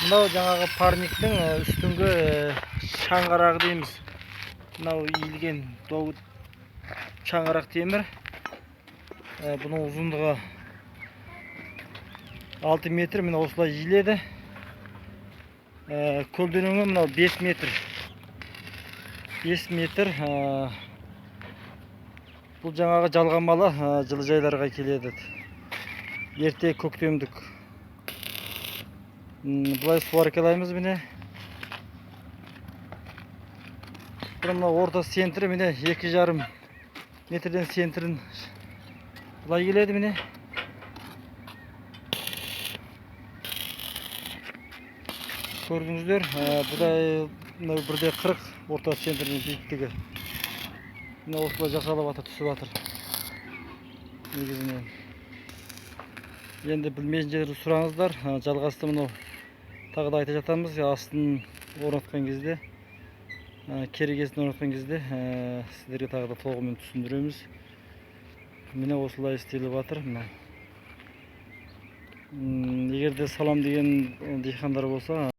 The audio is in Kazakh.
Мынау жаңағы парниктің үстіңгі шаңғырағы дейміз. Мынау иілген шаңғырақ темір. Бұның ұзындығы 6 метр. Мына осылай иіледі. Көлденеңі мынау 5 метр. 5 метр. Бұл жаңағы жалғамалы жылыжайларға келеді. Ерте көктемдік. Бұлай суаркалаймыз міне. Мына орта центрі міне 2,5 метрден центрін бұлай келеді міне. Көрдіңіздер, бұдай 1,40 орта центрдің биіктігі. Мына осылай жасалып жатыр, түсіп жатыр. Негізінен. Енді білмейсіңдер сұраңыздар, жалғасты мынау. Тағы да айта жатамыз, астын орнатқан кезде, керегесін орнатқан кезде сіздерге тағы да толығымен түсіндіреміз. Міне осылай істеліп жатыр. Егер де салам деген диқандар болса,